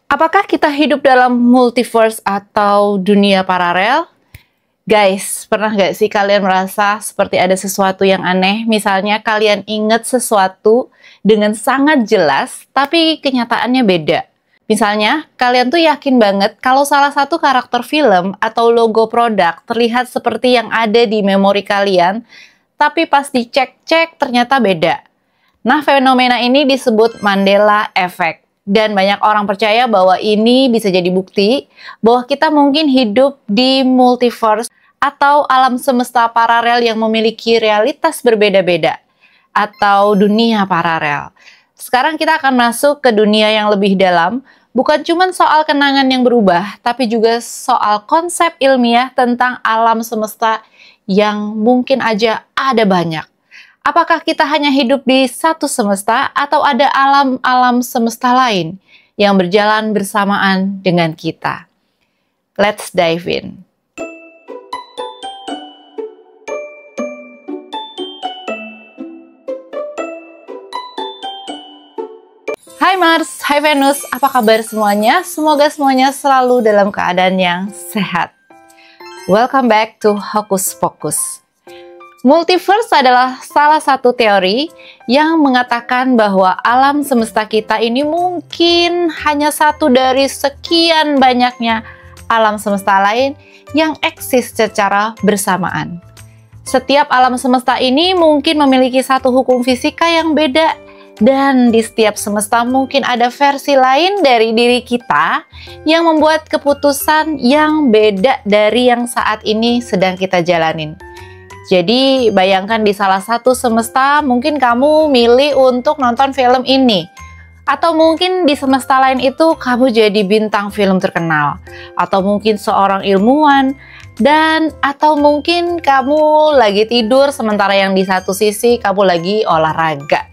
Apakah kita hidup dalam multiverse atau dunia paralel? Guys, pernah nggak sih kalian merasa seperti ada sesuatu yang aneh? Misalnya kalian ingat sesuatu dengan sangat jelas, tapi kenyataannya beda. Misalnya, kalian tuh yakin banget kalau salah satu karakter film atau logo produk terlihat seperti yang ada di memori kalian, tapi pas dicek-cek ternyata beda. Nah, fenomena ini disebut Mandela Effect. Dan banyak orang percaya bahwa ini bisa jadi bukti bahwa kita mungkin hidup di multiverse atau alam semesta paralel yang memiliki realitas berbeda-beda atau dunia paralel. Sekarang kita akan masuk ke dunia yang lebih dalam, bukan cuma soal kenangan yang berubah, tapi juga soal konsep ilmiah tentang alam semesta yang mungkin aja ada banyak. Apakah kita hanya hidup di satu semesta atau ada alam-alam semesta lain yang berjalan bersamaan dengan kita? Let's dive in. Hai Mars, hai Venus, apa kabar semuanya? Semoga semuanya selalu dalam keadaan yang sehat. Welcome back to Hokus Pokus. Multiverse adalah salah satu teori yang mengatakan bahwa alam semesta kita ini mungkin hanya satu dari sekian banyaknya alam semesta lain yang eksis secara bersamaan. Setiap alam semesta ini mungkin memiliki satu hukum fisika yang beda, dan di setiap semesta mungkin ada versi lain dari diri kita yang membuat keputusan yang beda dari yang saat ini sedang kita jalanin. Jadi bayangkan di salah satu semesta mungkin kamu milih untuk nonton film ini. Atau mungkin di semesta lain itu kamu jadi bintang film terkenal. Atau mungkin seorang ilmuwan. Atau mungkin kamu lagi tidur sementara yang di satu sisi kamu lagi olahraga.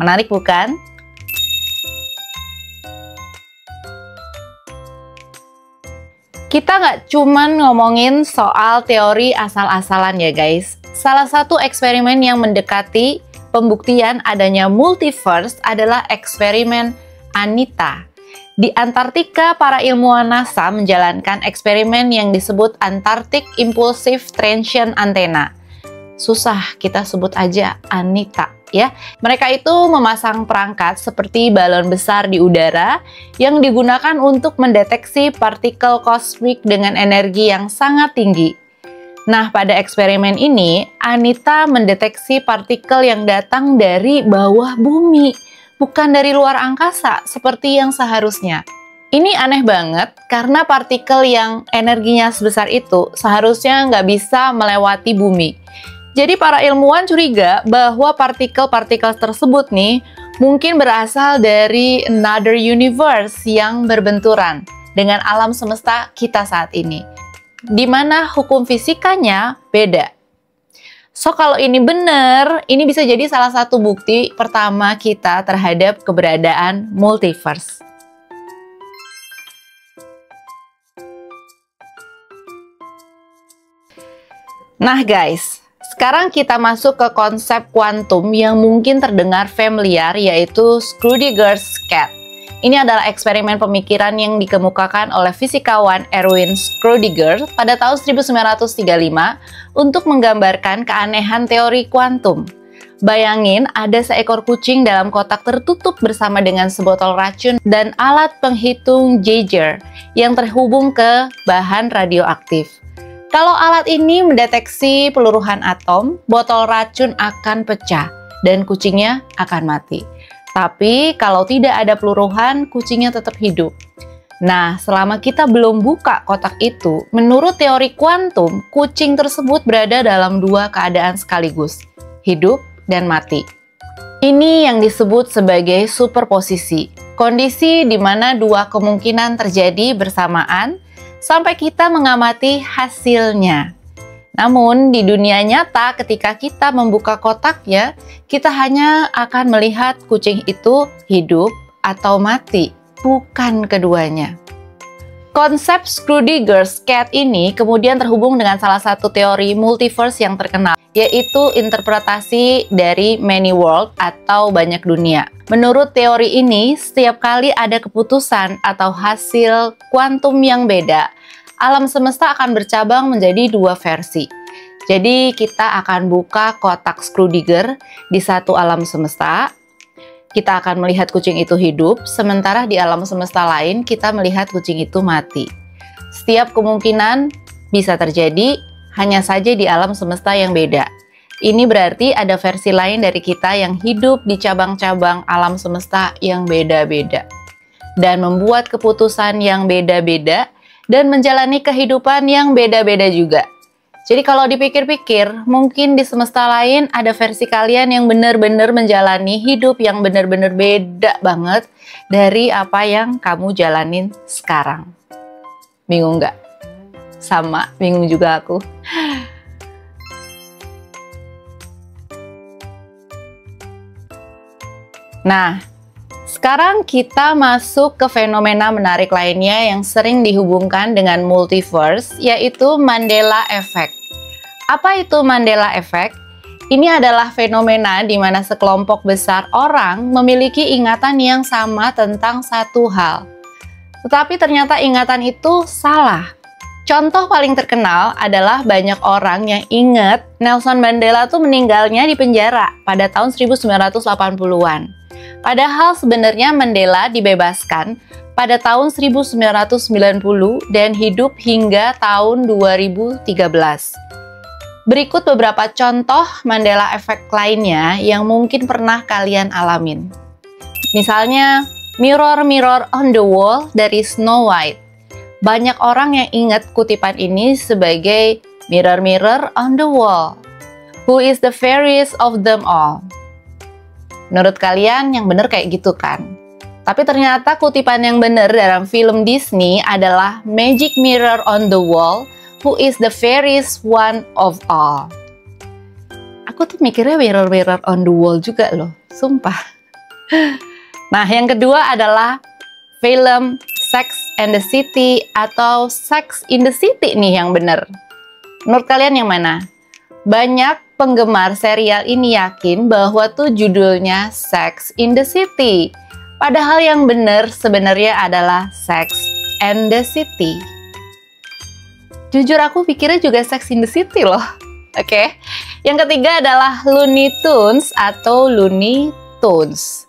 Menarik bukan? Kita nggak cuman ngomongin soal teori asal-asalan ya guys. Salah satu eksperimen yang mendekati pembuktian adanya multiverse adalah eksperimen Anita. Di Antartika, para ilmuwan NASA menjalankan eksperimen yang disebut Antarctic Impulsive Traction Antenna. Susah, kita sebut aja Anita ya. Mereka itu memasang perangkat seperti balon besar di udara yang digunakan untuk mendeteksi partikel kosmik dengan energi yang sangat tinggi. Nah, pada eksperimen ini, Anita mendeteksi partikel yang datang dari bawah bumi, bukan dari luar angkasa seperti yang seharusnya. Ini aneh banget karena partikel yang energinya sebesar itu seharusnya nggak bisa melewati bumi. Jadi para ilmuwan curiga bahwa partikel-partikel tersebut nih mungkin berasal dari another universe yang berbenturan dengan alam semesta kita saat ini, di mana hukum fisikanya beda. So kalau ini benar, ini bisa jadi salah satu bukti pertama kita terhadap keberadaan multiverse. Nah guys, sekarang kita masuk ke konsep kuantum yang mungkin terdengar familiar, yaitu Schrödinger's cat. Ini adalah eksperimen pemikiran yang dikemukakan oleh fisikawan Erwin Schrödinger pada tahun 1935 untuk menggambarkan keanehan teori kuantum. Bayangin ada seekor kucing dalam kotak tertutup bersama dengan sebotol racun dan alat penghitung Geiger yang terhubung ke bahan radioaktif. Kalau alat ini mendeteksi peluruhan atom, botol racun akan pecah dan kucingnya akan mati. Tapi kalau tidak ada peluruhan, kucingnya tetap hidup. Nah, selama kita belum buka kotak itu, menurut teori kuantum, kucing tersebut berada dalam dua keadaan sekaligus, hidup dan mati. Ini yang disebut sebagai superposisi, kondisi di mana dua kemungkinan terjadi bersamaan, sampai kita mengamati hasilnya. Namun di dunia nyata ketika kita membuka kotaknya, kita hanya akan melihat kucing itu hidup atau mati, bukan keduanya. Konsep Schrödinger's cat ini kemudian terhubung dengan salah satu teori multiverse yang terkenal, yaitu interpretasi dari many world atau banyak dunia. Menurut teori ini, setiap kali ada keputusan atau hasil kuantum yang beda, alam semesta akan bercabang menjadi dua versi. Jadi kita akan buka kotak Schrödinger di satu alam semesta, kita akan melihat kucing itu hidup, sementara di alam semesta lain kita melihat kucing itu mati. Setiap kemungkinan bisa terjadi, hanya saja di alam semesta yang beda. Ini berarti ada versi lain dari kita yang hidup di cabang-cabang alam semesta yang beda-beda. Dan membuat keputusan yang beda-beda, dan menjalani kehidupan yang beda-beda juga. Jadi kalau dipikir-pikir, mungkin di semesta lain ada versi kalian yang benar-benar menjalani hidup yang benar-benar beda banget dari apa yang kamu jalanin sekarang. Bingung nggak? Sama, bingung juga aku. Nah, sekarang kita masuk ke fenomena menarik lainnya yang sering dihubungkan dengan multiverse, yaitu Mandela Effect. Apa itu Mandela Effect? Ini adalah fenomena di mana sekelompok besar orang memiliki ingatan yang sama tentang satu hal. Tetapi ternyata ingatan itu salah. Contoh paling terkenal adalah banyak orang yang ingat Nelson Mandela tuh meninggalnya di penjara pada tahun 1980-an. Padahal sebenarnya Mandela dibebaskan pada tahun 1990 dan hidup hingga tahun 2013. Berikut beberapa contoh Mandela Effect lainnya yang mungkin pernah kalian alamin. Misalnya, Mirror, Mirror on the Wall dari Snow White. Banyak orang yang ingat kutipan ini sebagai Mirror, Mirror on the Wall. Who is the fairest of them all? Menurut kalian yang benar kayak gitu kan? Tapi ternyata kutipan yang benar dalam film Disney adalah Magic Mirror on the Wall, who is the fairest one of all. Aku tuh mikirnya Mirror, Mirror on the Wall juga loh, sumpah. Nah, yang kedua adalah film Sex and the City atau Sex in the City nih yang benar. Menurut kalian yang mana? Banyak penggemar serial ini yakin bahwa tuh judulnya Sex in the City. Padahal yang benar sebenarnya adalah Sex and the City. Jujur aku pikirnya juga Sex in the City loh. Oke. Yang ketiga adalah Looney Tunes atau Looney Tunes.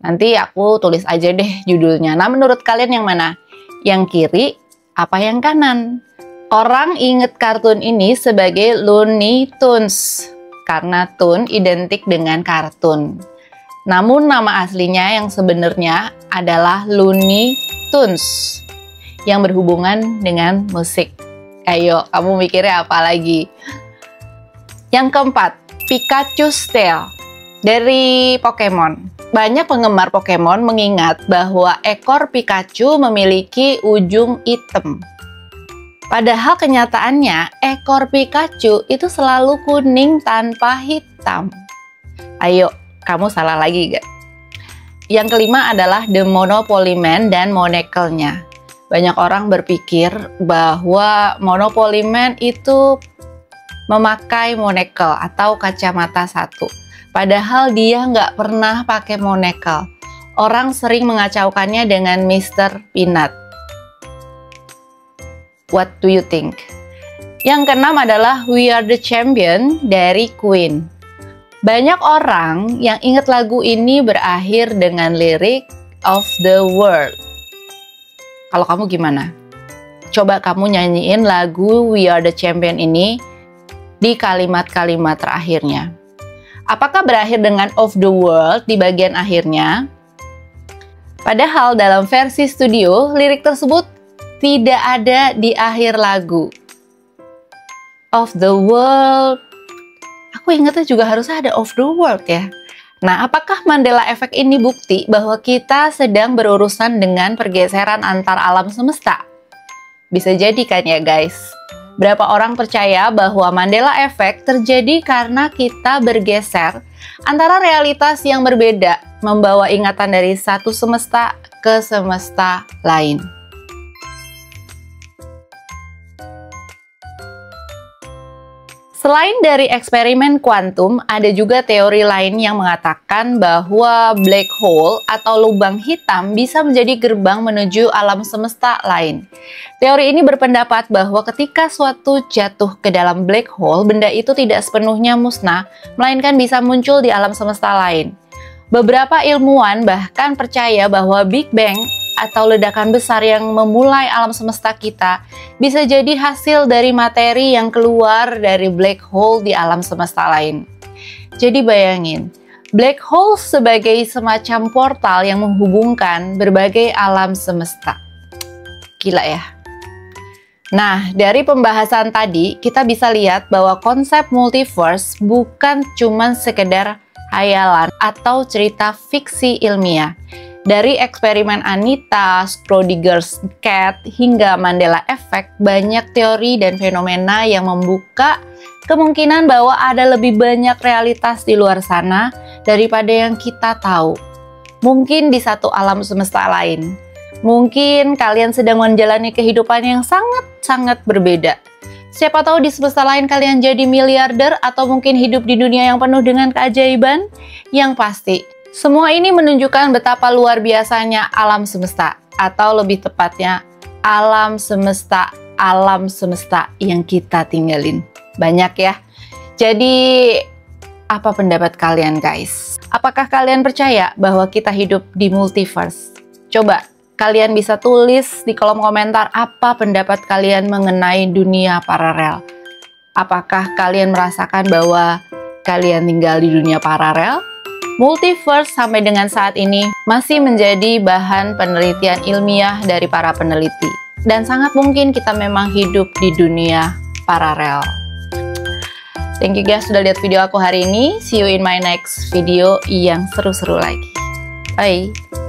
Nanti aku tulis aja deh judulnya. Nah, menurut kalian yang mana? Yang kiri apa yang kanan? Orang inget kartun ini sebagai Looney Tunes karena tune identik dengan kartun. Namun nama aslinya yang sebenarnya adalah Looney Tunes yang berhubungan dengan musik. Ayo, kamu mikirnya apa lagi? Yang keempat, Pikachu's Tale dari Pokemon. Banyak penggemar Pokemon mengingat bahwa ekor Pikachu memiliki ujung hitam. Padahal kenyataannya ekor Pikachu itu selalu kuning tanpa hitam. Ayo, kamu salah lagi gak? Yang kelima adalah The Monopoly Man dan monekelnya. Banyak orang berpikir bahwa Monopoly Man itu memakai monokel atau kacamata satu. Padahal dia nggak pernah pakai monokel. Orang sering mengacaukannya dengan Mr. Peanut. What do you think? Yang keenam adalah We Are the Champion dari Queen. Banyak orang yang ingat lagu ini berakhir dengan lirik of the world. Kalau kamu gimana? Coba kamu nyanyiin lagu We Are the Champion ini di kalimat-kalimat terakhirnya. Apakah berakhir dengan of the world di bagian akhirnya? Padahal dalam versi studio, lirik tersebut tidak ada di akhir lagu. Of the world. Aku ingatnya juga harus ada of the world ya. Nah, apakah Mandela Effect ini bukti bahwa kita sedang berurusan dengan pergeseran antar alam semesta? Bisa jadi kan ya guys? Berapa orang percaya bahwa Mandela Effect terjadi karena kita bergeser antara realitas yang berbeda, membawa ingatan dari satu semesta ke semesta lain. Selain dari eksperimen kuantum, ada juga teori lain yang mengatakan bahwa black hole atau lubang hitam bisa menjadi gerbang menuju alam semesta lain. Teori ini berpendapat bahwa ketika suatu jatuh ke dalam black hole, benda itu tidak sepenuhnya musnah, melainkan bisa muncul di alam semesta lain. Beberapa ilmuwan bahkan percaya bahwa Big Bang atau ledakan besar yang memulai alam semesta kita bisa jadi hasil dari materi yang keluar dari black hole di alam semesta lain. Jadi bayangin, black hole sebagai semacam portal yang menghubungkan berbagai alam semesta. Gila ya? Nah, dari pembahasan tadi kita bisa lihat bahwa konsep multiverse bukan cuma sekedar hayalan atau cerita fiksi ilmiah. Dari eksperimen Anita, Schrodinger's Cat, hingga Mandela Effect, banyak teori dan fenomena yang membuka kemungkinan bahwa ada lebih banyak realitas di luar sana daripada yang kita tahu. Mungkin di satu alam semesta lain. Mungkin kalian sedang menjalani kehidupan yang sangat-sangat berbeda. Siapa tahu di semesta lain kalian jadi miliarder atau mungkin hidup di dunia yang penuh dengan keajaiban. Yang pasti, semua ini menunjukkan betapa luar biasanya alam semesta, atau lebih tepatnya alam semesta yang kita tinggalin. Banyak ya. Jadi, apa pendapat kalian guys? Apakah kalian percaya bahwa kita hidup di multiverse? Coba kalian bisa tulis di kolom komentar apa pendapat kalian mengenai dunia paralel. Apakah kalian merasakan bahwa kalian tinggal di dunia paralel? Multiverse sampai dengan saat ini masih menjadi bahan penelitian ilmiah dari para peneliti. Dan sangat mungkin kita memang hidup di dunia paralel. Thank you guys sudah lihat video aku hari ini. See you in my next video yang seru-seru lagi. Bye!